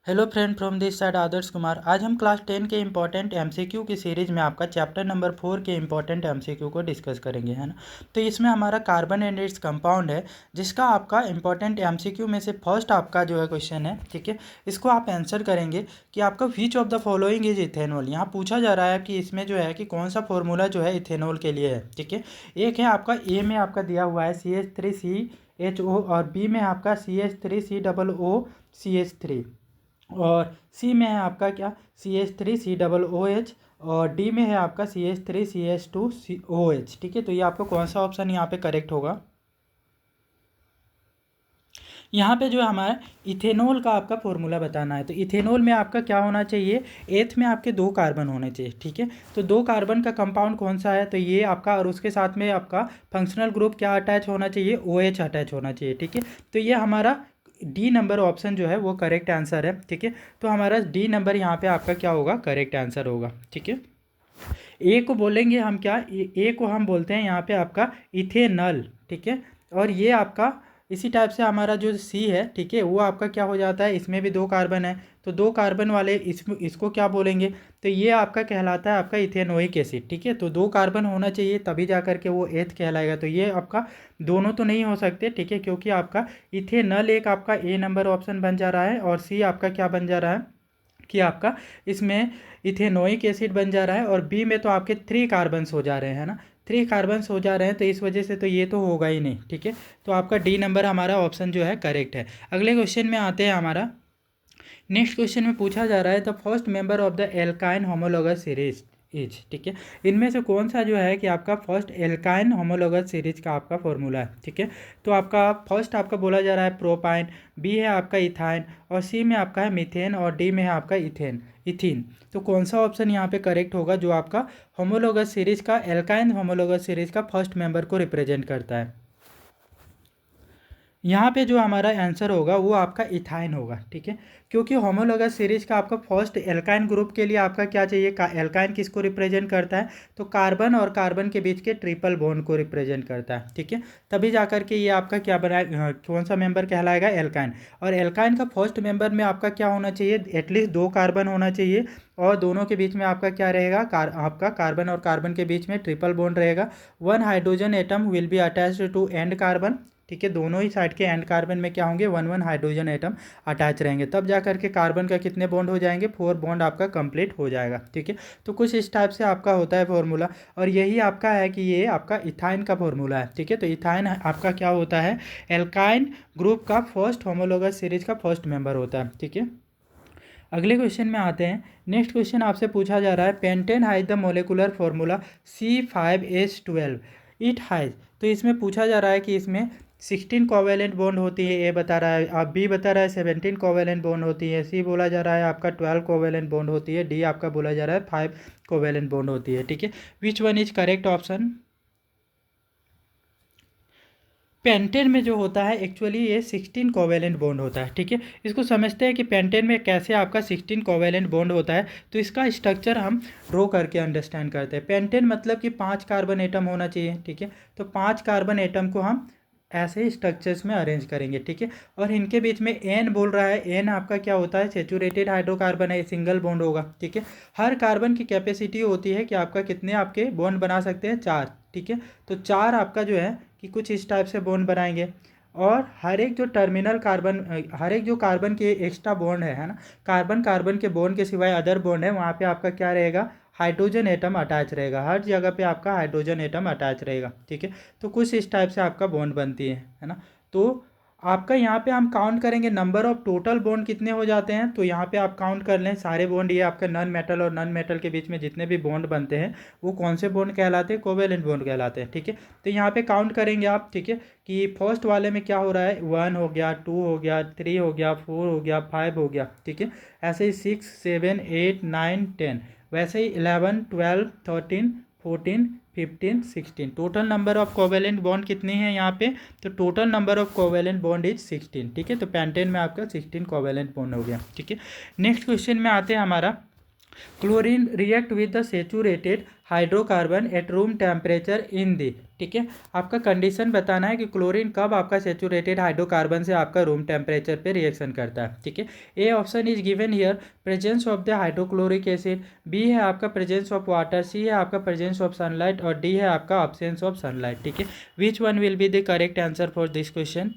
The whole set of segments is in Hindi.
Hello friend from this side Adarsh Kumar. आज हम क्लास 10 के इम्पॉर्टेंट एमसीक्यू की सीरीज में आपका चैप्टर नंबर 4 के इम्पॉर्टेंट एमसीक्यू को डिस्कस करेंगे, है ना। तो इसमें हमारा कार्बन एंड इट्स कंपाउंड है, जिसका आपका इम्पॉर्टेंट एमसीक्यू में से फर्स्ट आपका जो है क्वेश्चन है, ठीक है। इसको आप आंसर करेंगे कि आपका विच of the following is ethanol. यहाँ पूछा जा रहा है कि इसमें जो है कि कौन सा फॉर्मूला जो है इथेनॉल के लिए है, ठीक है। एक है आपका ए में आपका दिया हुआ है CH3CHO और बी में आपका CH3COO और सी में है आपका क्या CH3COOH और डी में है आपका CH3CH2OH, ठीक है। तो ये आपको कौन सा ऑप्शन यहाँ पे करेक्ट होगा। यहाँ पे जो हमारा इथेनॉल का आपका फॉर्मूला बताना है, तो इथेनॉल में आपका क्या होना चाहिए, एथ में आपके 2 कार्बन होने चाहिए, ठीक है। तो 2 कार्बन का कंपाउंड कौन सा है, तो ये आपका, और उसके साथ में आपका फंक्शनल ग्रुप क्या अटैच होना चाहिए, OH अटैच होना चाहिए, ठीक है। तो ये हमारा डी नंबर ऑप्शन जो है वो करेक्ट आंसर है, ठीक है। तो हमारा डी नंबर यहाँ पे आपका क्या होगा, करेक्ट आंसर होगा, ठीक है। ए को बोलेंगे हम क्या, ए को हम बोलते हैं यहाँ पे आपका इथेनॉल, ठीक है। और ये आपका इसी टाइप से हमारा जो सी है, ठीक है, वो आपका क्या हो जाता है, इसमें भी 2 कार्बन है, तो 2 कार्बन वाले इसको क्या बोलेंगे, तो ये आपका कहलाता है आपका इथेनोइक एसिड, ठीक है। तो 2 कार्बन होना चाहिए तभी जा करके वो एथ कहलाएगा। तो ये आपका दोनों तो नहीं हो सकते, ठीक है, क्योंकि आपका इथेनॉल एक आपका ए नंबर ऑप्शन बन जा रहा है और सी आपका क्या बन जा रहा है कि आपका इसमें इथेनोइक एसिड बन जा रहा है और बी में तो आपके 3 कार्बन्स हो जा रहे हैं ना, 3 कार्बन्स हो जा रहे हैं, तो इस वजह से तो ये तो होगा ही नहीं, ठीक है। तो आपका डी नंबर हमारा ऑप्शन जो है करेक्ट है। अगले क्वेश्चन में आते हैं हमारा। नेक्स्ट क्वेश्चन में पूछा जा रहा है the first member of the alkyne homologous series is, ठीक है। इनमें से कौन सा जो है कि आपका फर्स्ट एल्काइन होमोलोगस सीरीज का आपका फॉर्मूला है, ठीक है। तो आपका फर्स्ट आपका बोला जा रहा है प्रोपाइन, बी है आपका इथाइन और सी में आपका है मीथेन और डी में है आपका इथीन। तो कौन सा ऑप्शन यहाँ पे करेक्ट होगा जो आपका होमोलोगस सीरीज का, एल्काइन होमोलोगस सीरीज का फर्स्ट मेंबर को रिप्रेजेंट करता है। यहाँ पे जो हमारा आंसर होगा वो आपका इथाइन होगा, ठीक है। क्योंकि होमोलोगस सीरीज का आपका फर्स्ट एल्काइन ग्रुप के लिए आपका क्या चाहिए, एल्काइन किसको रिप्रेजेंट करता है, तो कार्बन और कार्बन के बीच के ट्रिपल बॉन्ड को रिप्रेजेंट करता है, ठीक है। तभी जा करके ये आपका क्या बना, कौन सा मेंबर कहलाएगा, एल्काइन। और एल्काइन का फर्स्ट मेंबर में आपका क्या होना चाहिए, एटलीस्ट 2 कार्बन होना चाहिए और दोनों के बीच में आपका क्या रहेगा, आपका कार्बन और कार्बन के बीच में ट्रिपल बॉन्ड रहेगा। 1 hydrogen atom will be attached to end carbon, ठीक है। दोनों ही साइड के एंड कार्बन में क्या होंगे, 1 हाइड्रोजन एटम अटैच रहेंगे, तब जा करके कार्बन का कितने बॉन्ड हो जाएंगे, 4 बॉन्ड आपका कंप्लीट हो जाएगा, ठीक है। तो कुछ इस टाइप से आपका होता है फॉर्मूला और यही आपका है कि ये आपका इथाइन का फॉर्मूला है, ठीक है। तो इथाइन आपका क्या होता है, एल्काइन ग्रुप का फर्स्ट होमोलोगस सीरीज का फर्स्ट मेंबर होता है, ठीक है। अगले क्वेश्चन में आते हैं। नेक्स्ट क्वेश्चन आपसे पूछा जा रहा है pentane has the molecular formula C5H12 it has. तो इसमें पूछा जा रहा है कि इसमें 16 कोवेलेंट बॉन्ड होती है, ए बता रहा है, आप बी बता रहा है 17 कोवेलेंट बॉन्ड होती है, सी बोला जा रहा है आपका 12 कोवेलेंट बॉन्ड होती है, डी आपका बोला जा रहा है 5 कोवेलेंट बॉन्ड होती है, ठीक है। Which one is correct option. Pentane में जो होता है एक्चुअली ये 16 कोवेलेंट बॉन्ड होता है, ठीक है। इसको समझते हैं कि पेंटेन में कैसे आपका 16 कोवेलेंट बॉन्ड होता है, तो इसका स्ट्रक्चर हम ड्रॉ करके अंडरस्टैंड करते हैं। पेंटेन मतलब कि 5 कार्बन एटम होना चाहिए, ठीक है। तो 5 कार्बन एटम को हम ऐसे ही स्ट्रक्चर्स में अरेंज करेंगे, ठीक है। और इनके बीच में एन बोल रहा है, एन आपका क्या होता है, सेचुरेटेड हाइड्रोकार्बन है, सिंगल बॉन्ड होगा, ठीक है। हर कार्बन की कैपेसिटी होती है कि आपका कितने आपके बॉन्ड बना सकते हैं, 4, ठीक है। तो 4 आपका जो है कि कुछ इस टाइप से बॉन्ड बनाएंगे और हर एक जो टर्मिनल कार्बन, हर एक जो कार्बन के एक्स्ट्रा बॉन्ड है ना, कार्बन कार्बन के बॉन्ड के सिवाय अदर बॉन्ड है, वहाँ पे आपका क्या रहेगा, हाइड्रोजन एटम अटैच रहेगा, हर जगह पे आपका हाइड्रोजन एटम अटैच रहेगा, ठीक है। तो कुछ इस टाइप से आपका बॉन्ड बनती है ना। तो आपका यहाँ पे हम काउंट करेंगे नंबर ऑफ टोटल बॉन्ड कितने हो जाते हैं, तो यहाँ पे आप काउंट कर लें सारे बॉन्ड, ये आपका नॉन मेटल और नॉन मेटल के बीच में जितने भी बॉन्ड बनते हैं वो कौन से बॉन्ड कहलाते हैं, कोवेलेंट बॉन्ड कहलाते हैं, ठीक है। तो यहाँ पे काउंट करेंगे आप, ठीक है, कि फर्स्ट वाले में क्या हो रहा है, 1 हो गया, 2 हो गया, 3 हो गया, 4 हो गया, 5 हो गया, ठीक है। ऐसे ही 6, 7, 8, 9, 10, वैसे ही 11, 12, 13, 14, 15, 16, total number of covalent bond कितनी है यहाँ पे, तो total number of covalent bond is 16, ठीक है। तो पेंटेन में आपका 16 कोवेलेंट बॉन्ड हो गया, ठीक है। नेक्स्ट क्वेश्चन में आते हैं हमारा। Chlorine react with the saturated hydrocarbon at room temperature in the, ठीक है। आपका कंडीशन बताना है कि क्लोरीन कब आपका सेचुरेटेड हाइड्रोकार्बन से आपका रूम टेम्परेचर पे रिएक्शन करता है, ठीक है। A option is given here presence of the hydrochloric acid, B है आपका प्रेजेंस ऑफ वाटर, सी है आपका प्रेजेंस ऑफ सनलाइट और डी है आपका अब्सेंस ऑफ सनलाइट, ठीक है। Which one will be the correct answer for this question?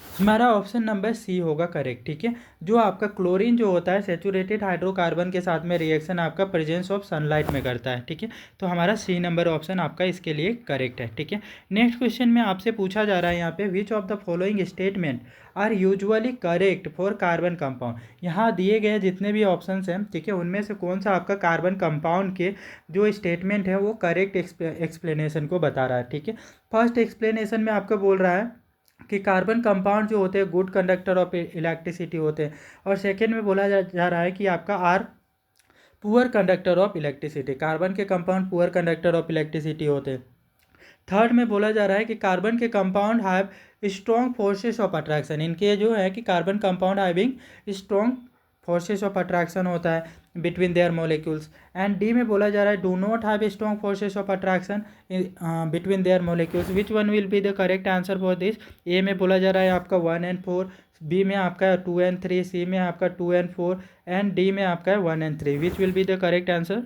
हमारा ऑप्शन नंबर सी होगा करेक्ट, ठीक है। जो आपका क्लोरीन जो होता है सेचुरेटेड हाइड्रोकार्बन के साथ में रिएक्शन आपका प्रेजेंस ऑफ सनलाइट में करता है, ठीक है। तो हमारा सी नंबर ऑप्शन आपका इसके लिए करेक्ट है, ठीक है। नेक्स्ट क्वेश्चन में आपसे पूछा जा रहा है यहाँ पे which of the following statement are usually correct for carbon compound. यहाँ दिए गए जितने भी ऑप्शंस हैं, ठीक है, उनमें से कौन सा आपका कार्बन कंपाउंड के जो स्टेटमेंट है वो करेक्ट एक्सप्लेनेशन को बता रहा है, ठीक है। फर्स्ट एक्सप्लेनेशन में आपका बोल रहा है कि कार्बन कंपाउंड जो होते हैं गुड कंडक्टर ऑफ इलेक्ट्रिसिटी होते हैं, और सेकेंड में बोला जा रहा है कि आपका are poor conductor of electricity, carbon के compound poor conductor of electricity होते हैं। थर्ड में बोला जा रहा है कि कार्बन के compound have strong forces of attraction, इनके जो है कि carbon compound having strong forces of attraction होता है between their molecules. And D में बोला जा रहा है do not have strong forces of attraction between their molecules. Which one will be the correct answer for this? A में बोला जा रहा है आपका 1 and 4, बी में आपका 2 and 3, सी में आपका 2 and 4 एंड डी में आपका 1 and 3। Which will be the correct answer?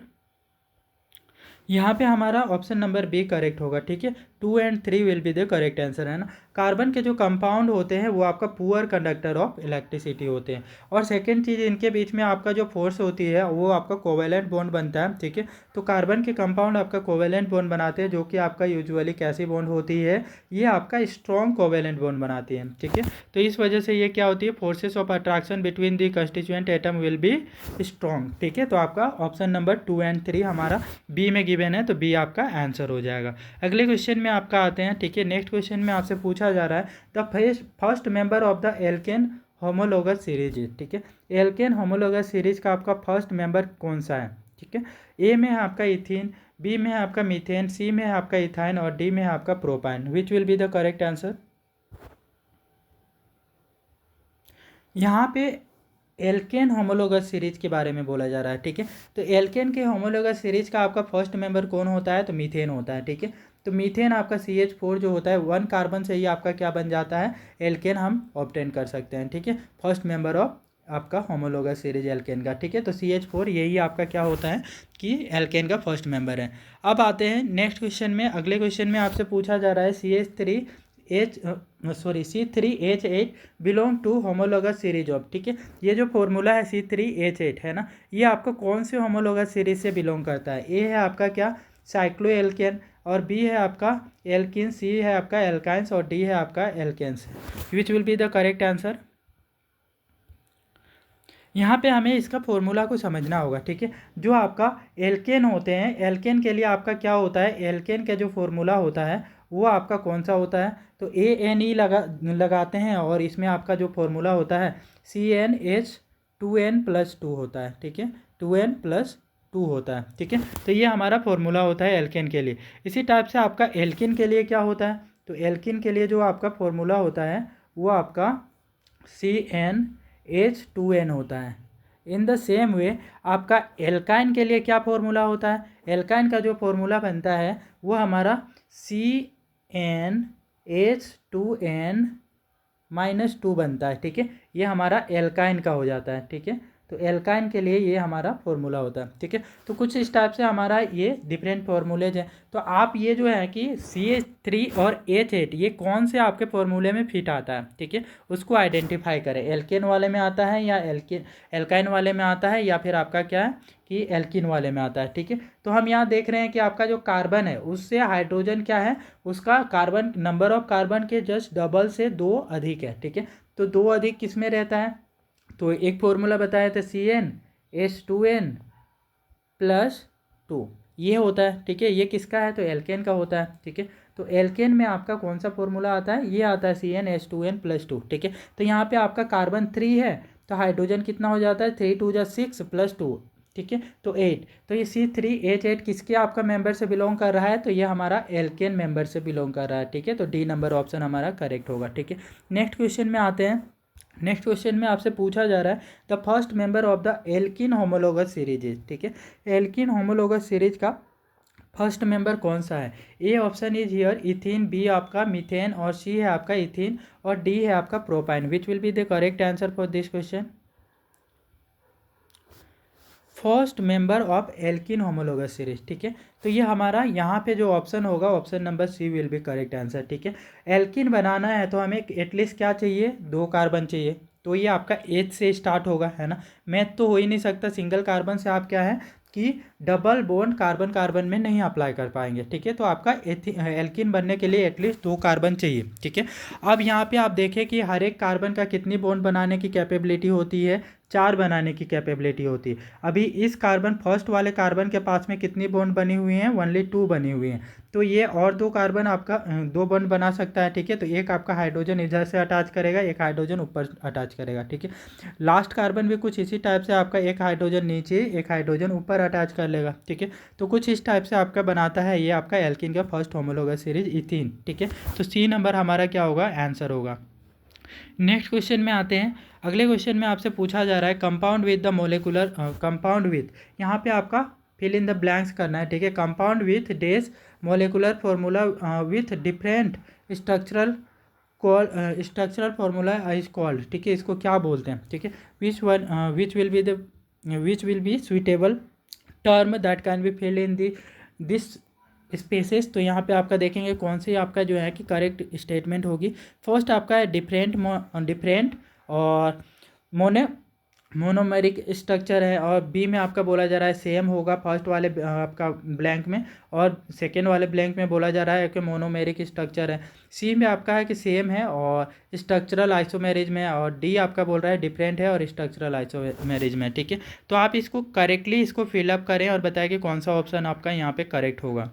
यहाँ पे हमारा ऑप्शन नंबर बी करेक्ट होगा, ठीक है। 2 and 3 will be the correct answer, है ना। कार्बन के जो कंपाउंड होते हैं वो आपका पुअर कंडक्टर ऑफ इलेक्ट्रिसिटी होते हैं। और सेकेंड चीज़, इनके बीच में आपका जो फोर्स होती है वो आपका कोवेलेंट बॉन्ड बनता है, ठीक है। तो कार्बन के कंपाउंड आपका कोवेलेंट बॉन्ड बनाते हैं, जो कि आपका यूजुअली कैसी बॉन्ड होती है, ये आपका स्ट्रॉन्ग कोवेलेंट बॉन्ड बनाती है, ठीक है। तो इस वजह से ये क्या होती है, forces of attraction between the constituent atom will be strong, ठीक है। तो आपका ऑप्शन नंबर 2 and 3 हमारा बी में गिवन है, तो बी आपका आंसर हो जाएगा। अगले क्वेश्चन में आपका आते हैं, ठीक है। नेक्स्ट क्वेश्चन में आपसे पूछा जा रहा है the first member of the alkene homologous series, ठीक है। एल्केन होमोलोगस सीरीज का आपका फर्स्ट मेंबर कौन सा है, ठीक है। ए में है आपका इथीन, बी में है आपका मीथेन, सी में है आपका इथाइन और डी में है आपका propyne. Which will be the correct answer? यहाँ पे एल्केन होमोलोगस सीरीज के बारे में बोला जा रहा है, ठीक है। तो एल्केन के होमोलोगस सीरीज का आपका फर्स्ट मेंबर कौन होता है, तो मीथेन होता है, ठीक है। तो मीथेन आपका CH4 जो होता है 1 कार्बन से ही आपका क्या बन जाता है, एल्केन हम ऑब्टेन कर सकते हैं, ठीक है। फर्स्ट मेंबर ऑफ आपका होमोलोगस सीरीज एल्केन का, ठीक है। तो CH4 यही आपका क्या होता है कि एल्केन का फर्स्ट मेंबर है। अब आते हैं नेक्स्ट क्वेश्चन में। अगले क्वेश्चन में आपसे पूछा जा रहा है C3H8 belong to homologous series of, ठीक है। ये जो फॉर्मूला है C3H8 है ना, ये आपका कौन से होमोलोगस सीरीज से बिलोंग करता है? ए है आपका क्या, साइक्लो एल्केन, और बी है आपका एल्किन, सी है आपका एल्काइंस और डी है आपका alkenes. Which will be the correct answer? यहाँ पे हमें इसका फॉर्मूला को समझना होगा, ठीक है। जो आपका एल्केन होते हैं, एल्केन के लिए आपका क्या होता है, एल्केन का जो फॉर्मूला होता है वो आपका कौन सा होता है, तो ANE लगाते हैं और इसमें आपका जो फॉर्मूला होता है CnH2n+2 होता है, ठीक है। 2n+2 होता है, ठीक है। तो ये हमारा फॉर्मूला होता है एल्केन के लिए। इसी टाइप से आपका एल्किन के लिए क्या होता है, तो एल्किन के लिए जो आपका फॉर्मूला होता है वो आपका CnH2n होता है। इन द सेम वे आपका एल्काइन के लिए क्या फॉर्मूला होता है, एल्काइन का जो फॉर्मूला बनता है वो हमारा CnH2n-2 बनता है, ठीक है। ये हमारा एल्काइन का हो जाता है, ठीक है। तो एल्काइन के लिए ये हमारा फॉर्मूला होता है, ठीक है। तो कुछ इस टाइप से हमारा ये डिफरेंट फॉर्मूलेज हैं। तो आप ये जो है कि CH3 और H8 ये कौन से आपके फॉर्मूले में फिट आता है, ठीक है, उसको आइडेंटिफाई करें। एल्केन वाले में आता है या एल्काइन वाले में आता है या फिर आपका क्या है कि एल्किन वाले में आता है, ठीक है। तो हम यहाँ देख रहे हैं कि आपका जो कार्बन है उससे हाइड्रोजन क्या है, उसका कार्बन नंबर ऑफ कार्बन के जस्ट डबल से 2 अधिक है, ठीक है। तो 2 अधिक किस में रहता है, तो एक फॉर्मूला बताया था CnH2n+2 ये होता है, ठीक है। ये किसका है, तो एल्केन का होता है, ठीक है। तो एल्केन में आपका कौन सा फॉर्मूला आता है, ये आता है CnH2n+2, ठीक है। तो यहाँ पे आपका कार्बन 3 है तो हाइड्रोजन कितना हो जाता है, 3 2 6 +2, ठीक है, तो 8। तो ये C3H8 किसके आपका मेंबर से बिलोंग कर रहा है, तो ये हमारा एल्केन मेंबर से बिलोंग कर रहा है, ठीक है। तो डी नंबर ऑप्शन हमारा करेक्ट होगा, ठीक है। नेक्स्ट क्वेश्चन में आते हैं। नेक्स्ट क्वेश्चन में आपसे पूछा जा रहा है the first member of the alkyne homologous series is, ठीक है। एल्किन होमोलोगस सीरीज का फर्स्ट मेंबर कौन सा है? A option is here ethene, B आपका मीथेन, और सी है आपका इथीन, और डी है आपका propyne. Which will be the correct answer for this question? First member of alkyne homologous series, ठीक है। तो ये हमारा यहाँ पे जो ऑप्शन होगा option number C will be correct answer, ठीक है। एल्किन बनाना है तो हमें एटलीस्ट क्या चाहिए? 2 कार्बन चाहिए। तो ये आपका एच से स्टार्ट होगा, है ना। मैथ तो हो ही नहीं सकता, सिंगल कार्बन से आप क्या है कि डबल बॉन्ड कार्बन कार्बन में नहीं अप्लाई कर पाएंगे, ठीक है। तो आपका एल्किन बनने के लिए एटलीस्ट 2 कार्बन चाहिए, ठीक है। अब यहाँ पे आप देखें कि हर एक कार्बन का कितनी बॉन्ड बनाने की कैपेबिलिटी होती है? 4 बनाने की कैपेबिलिटी होती है। अभी इस कार्बन फर्स्ट वाले कार्बन के पास में कितनी बॉन्ड बनी हुई हैं? ओनली 2 बनी हुई हैं। तो ये और 2 कार्बन आपका 2 बॉन्ड बना सकता है, ठीक है। तो एक आपका हाइड्रोजन इधर से अटैच करेगा, एक हाइड्रोजन ऊपर अटैच करेगा, ठीक है। लास्ट कार्बन भी कुछ इसी टाइप से आपका एक हाइड्रोजन नीचे एक हाइड्रोजन ऊपर अटैच कर लेगा, ठीक है। तो कुछ इस टाइप से आपका बनाता है ये आपका एल्किन का फर्स्ट होमोलोगस सीरीज इथीन, ठीक है। तो सी नंबर हमारा क्या होगा? आंसर होगा। नेक्स्ट क्वेश्चन में आते हैं। अगले क्वेश्चन में आपसे पूछा जा रहा है compound with the molecular compound with, यहाँ पे आपका फिल इन द ब्लैंक्स करना है, ठीक है। Compound with days molecular formula with different structural structural formula is called, ठीक है। इसको क्या बोलते हैं, ठीक है। Which will B suitable term that can be filled in this spaces. तो यहाँ पे आपका देखेंगे कौन सी आपका जो है कि करेक्ट स्टेटमेंट होगी। फर्स्ट आपका है डिफरेंट और मोनोमेरिक स्ट्रक्चर है, और बी में आपका बोला जा रहा है सेम होगा फर्स्ट वाले आपका ब्लैंक में, और सेकेंड वाले ब्लैंक में बोला जा रहा है कि मोनोमेरिक स्ट्रक्चर है। सी में आपका है कि सेम है और स्ट्रक्चरल आइसोमेरिज में, और डी आपका बोल रहा है डिफरेंट है और स्ट्रक्चरल आइसोमेरिज में, ठीक है। तो आप इसको करेक्टली इसको फिलअप करें और बताएं कि कौन सा ऑप्शन आपका यहाँ पे करेक्ट होगा।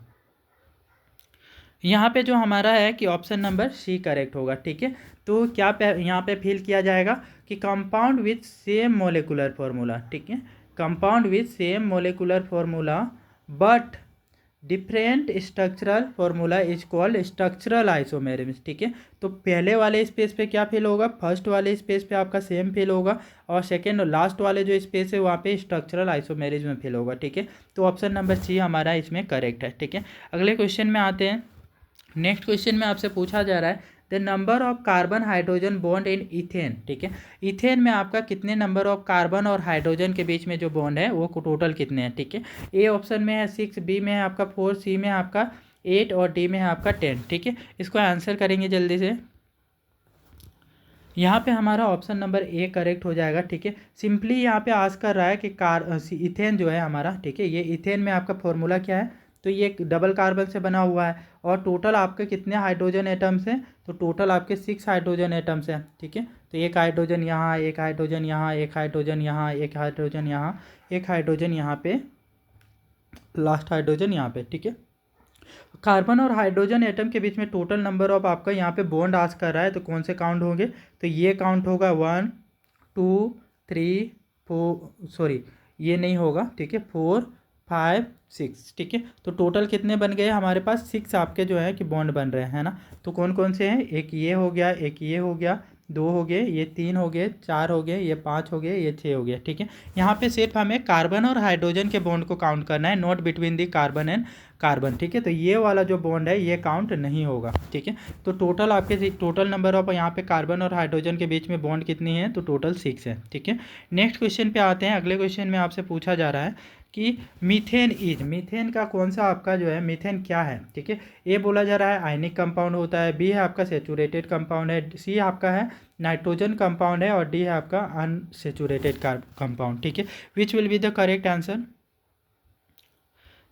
यहाँ पे जो हमारा है कि ऑप्शन नंबर सी करेक्ट होगा, ठीक है। तो क्या यहाँ पे फिल किया जाएगा कि compound with same molecular formula, ठीक है। Compound with same molecular formula but different structural formula is called structural isomerism, ठीक है। तो पहले वाले स्पेस पे क्या फिल होगा? फर्स्ट वाले स्पेस पे आपका सेम फिल होगा, और सेकेंड और लास्ट वाले जो स्पेस है वहाँ पे स्ट्रक्चरल आइसोमेरिज्म फिल होगा, ठीक है। तो ऑप्शन नंबर सी हमारा इसमें करेक्ट है, ठीक है। अगले क्वेश्चन में आते हैं। नेक्स्ट क्वेश्चन में आपसे पूछा जा रहा है the number of carbon hydrogen bond in ethane, ठीक है। इथेन में आपका कितने नंबर ऑफ कार्बन और हाइड्रोजन के बीच में जो बॉन्ड है वो टोटल कितने हैं, ठीक है। ए ऑप्शन में है 6, बी में है आपका 4, सी में है आपका 8 और डी में है आपका 10, ठीक है। इसको आंसर करेंगे जल्दी से। यहाँ पे हमारा ऑप्शन नंबर ए करेक्ट हो जाएगा, ठीक है। सिंपली यहाँ पे आस्क कर रहा है कि इथेन जो है हमारा, ठीक है, ये इथेन में आपका फॉर्मूला क्या है? तो ये एक डबल कार्बन से बना हुआ है, और टोटल आपके कितने हाइड्रोजन एटम्स हैं? तो टोटल आपके 6 हाइड्रोजन एटम्स हैं, ठीक है। तो एक हाइड्रोजन यहाँ, एक हाइड्रोजन यहाँ, एक हाइड्रोजन यहाँ, एक हाइड्रोजन यहाँ, एक हाइड्रोजन यहाँ पे, लास्ट हाइड्रोजन यहाँ पे, ठीक है। कार्बन और हाइड्रोजन एटम के बीच में टोटल नंबर ऑफ आपका यहाँ पे बॉन्ड आस्क कर रहा है, तो कौन से काउंट होंगे? तो ये काउंट होगा 1 2 3 4, सॉरी ये नहीं होगा, ठीक है, 4 5 6, ठीक है। तो टोटल कितने बन गए हमारे पास? 6 आपके जो है कि बॉन्ड बन रहे हैं ना। तो कौन कौन से हैं? एक ये हो गया, एक ये हो गया, 2 हो गए, ये 3 हो गए, 4 हो गए, ये 5 हो गए, ये 6 हो गया, ठीक है। यहाँ पे सिर्फ हमें कार्बन और हाइड्रोजन के बॉन्ड को काउंट करना है, not between the carbon and carbon, ठीक है। तो ये वाला जो बॉन्ड है ये काउंट नहीं होगा, ठीक है। तो टोटल आपके टोटल नंबर ऑफ यहाँ पे कार्बन और हाइड्रोजन के बीच में बॉन्ड कितनी है? तो टोटल 6 है, ठीक है। नेक्स्ट क्वेश्चन पे आते हैं। अगले क्वेश्चन में आपसे पूछा जा रहा है कि मीथेन का कौन सा आपका जो है मीथेन क्या है, ठीक है। ए बोला जा रहा है आयनिक कंपाउंड होता है, बी है आपका सेचुरेटेड कंपाउंड है, सी आपका है नाइट्रोजन कंपाउंड है, और डी है आपका अनसेचुरेटेड कंपाउंड, ठीक है। Which will be the correct answer?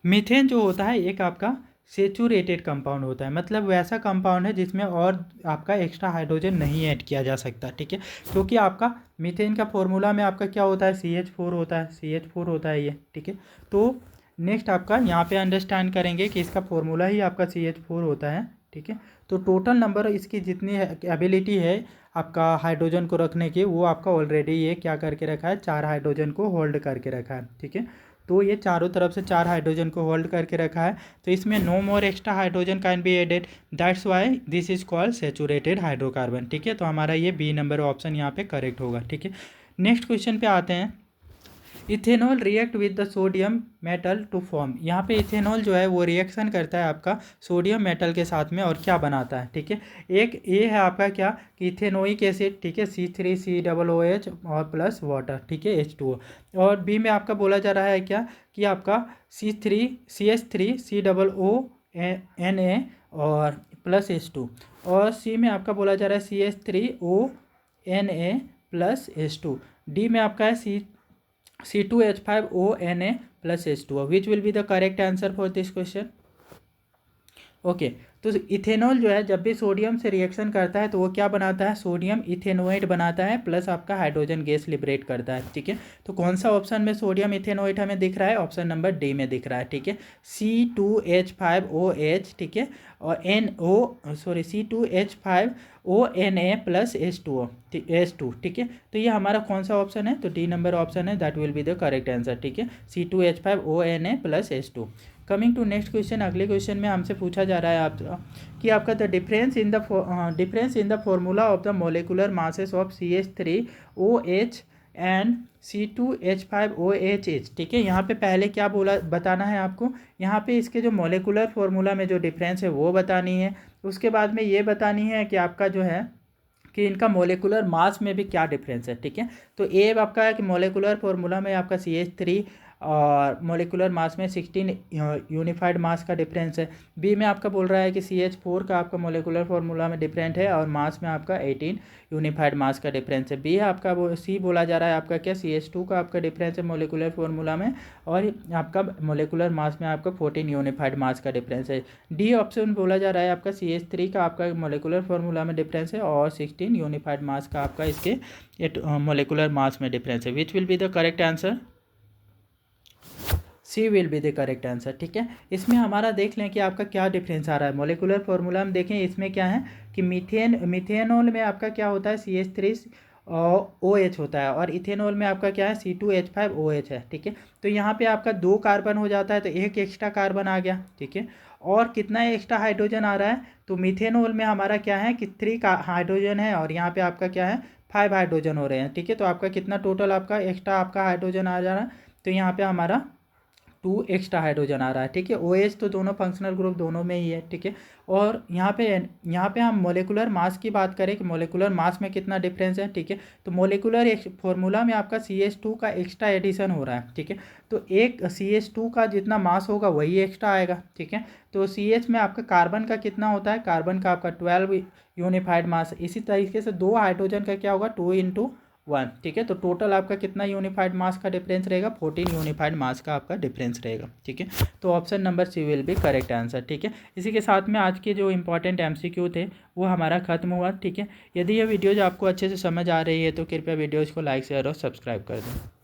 Methane जो होता है एक आपका सेचुरेटेड कंपाउंड होता है, मतलब वैसा कंपाउंड है जिसमें और आपका एक्स्ट्रा हाइड्रोजन नहीं ऐड किया जा सकता, ठीक है। क्योंकि आपका मीथेन का फॉर्मूला में आपका क्या होता है? CH4 होता है, CH4 होता है ये, ठीक है। तो नेक्स्ट आपका यहाँ पे अंडरस्टैंड करेंगे कि इसका फॉर्मूला ही आपका CH4 होता है, ठीक है। तो टोटल नंबर इसकी जितनी एबिलिटी है आपका हाइड्रोजन को रखने की, वो आपका ऑलरेडी ये क्या करके रखा है? 4 हाइड्रोजन को होल्ड करके रखा है, ठीक है। तो ये चारों तरफ से 4 हाइड्रोजन को होल्ड करके रखा है, तो इसमें no more extra hydrogen can be added, that's why this is called saturated hydrocarbon. ठीक है, तो हमारा ये बी नंबर ऑप्शन यहाँ पे करेक्ट होगा। ठीक है, नेक्स्ट क्वेश्चन पे आते हैं। Ethanol react with the sodium metal to form, यहाँ पे इथेनॉल जो है वो रिएक्शन करता है आपका सोडियम मेटल के साथ में और क्या बनाता है। ठीक है, एक ए है आपका क्या कि इथेनोइक एसिड, ठीक है, C3COOH और प्लस वाटर, ठीक है, H2O। और बी में आपका बोला जा रहा है क्या कि आपका CH3COONA और प्लस H2। और सी में आपका बोला जा रहा है CH3ONA प्लस H2। डी में आपका है C2H5ONA plus H2O, which will be the correct answer for this question? Okay, तो इथेनॉल जो है जब भी सोडियम से रिएक्शन करता है तो वो क्या बनाता है, सोडियम इथेनोएट बनाता है प्लस आपका हाइड्रोजन गैस लिबरेट करता है। ठीक है, तो कौन सा ऑप्शन में सोडियम इथेनोएट हमें दिख रहा है, ऑप्शन नंबर डी में दिख रहा है। ठीक है, C2H5OH, ठीक है, और C2H5ONA प्लस H2O, H2। ठीक है, तो ये हमारा कौन सा ऑप्शन है, तो डी नंबर ऑप्शन है, that will be the correct answer. ठीक है, C2H5ONA plus H2। Coming to next question, अगले क्वेश्चन में हमसे पूछा जा रहा है आपका कि आपका the difference in the formula of the molecular masses ऑफ CH3OH एंड C2H5OHH। ठीक है, यहाँ पे पहले क्या बताना है आपको, यहाँ पे इसके जो मोलिकुलर फॉर्मूला में जो डिफरेंस है वो बतानी है। उसके बाद में ये बतानी है कि आपका जो है कि इनका मोलिकुलर मास में भी क्या डिफरेंस है। ठीक है, तो ए आपका है कि मोलिकुलर फॉर्मूला में आपका CH3 और मोलिकुलर मास में 16 यूनिफाइड मास का डिफरेंस है। बी में आपका बोल रहा है कि CH4 का आपका मोलिकुलर फार्मूला में डिफरेंट है और मास में आपका 18 यूनिफाइड मास का डिफरेंस है। बी है आपका सी बोला जा रहा है आपका क्या, CH2 का आपका डिफरेंस है मोलिकुलर फार्मूला में और आपका मोलिकुलर मास में आपका 14 यूनिफाइड मास का डिफरेंस है। डी ऑप्शन बोला जा रहा है आपका CH3 का आपका मोलिकुलर फार्मूला में डिफरेंस है और 16 यूनिफाइड मास का आपका इसके मोलिकुलर मास में डिफरेंस है। Which will be the correct answer, C will be the correct answer. ठीक है, इसमें हमारा देख लें कि आपका क्या डिफरेंस आ रहा है। मोलिकुलर फार्मूला में देखें, इसमें क्या है कि मिथेनॉल में आपका क्या होता है CH3OH होता है और इथेनॉल में आपका क्या है C2H5OH है। ठीक है, तो यहाँ पे आपका 2 कार्बन हो जाता है तो एक एक्स्ट्रा कार्बन आ गया। ठीक है, और कितना एक्स्ट्रा हाइड्रोजन आ रहा है, तो मिथेनॉल में हमारा क्या है कि 3 हाइड्रोजन है और यहाँ पे आपका क्या है 5 हाइड्रोजन हो रहे हैं। ठीक है, तो आपका कितना टोटल आपका एक्स्ट्रा आपका हाइड्रोजन आ जा रहा है, तो यहाँ पे हमारा 2 एक्स्ट्रा हाइड्रोजन आ रहा है। ठीक है, OH तो दोनों फंक्शनल ग्रुप दोनों में ही है। ठीक है, और यहाँ पे हम मोलिकुलर मास की बात करें कि मोलिकुलर मास में कितना डिफरेंस है। ठीक है, तो मोलिकुलर फॉर्मूला में आपका CH2 का एक्स्ट्रा एडिशन हो रहा है। ठीक है, तो एक CH2 का जितना मास होगा वही एक्स्ट्रा आएगा। ठीक है, तो CH में आपका कार्बन का कितना होता है, कार्बन का आपका 12 यूनिफाइड मास, इसी तरीके से 2 हाइड्रोजन का क्या होगा 2 × 1। ठीक है, तो टोटल आपका कितना यूनिफाइड मास का डिफरेंस रहेगा, 14 यूनिफाइड मास का आपका डिफरेंस रहेगा। ठीक है, तो option number C will be correct answer. ठीक है, इसी के साथ में आज के जो इंपॉर्टेंट MCQ थे वो हमारा खत्म हुआ। ठीक है, यदि ये वीडियोज आपको अच्छे से समझ आ रही है तो कृपया वीडियोज़ को लाइक शेयर और सब्सक्राइब कर दें।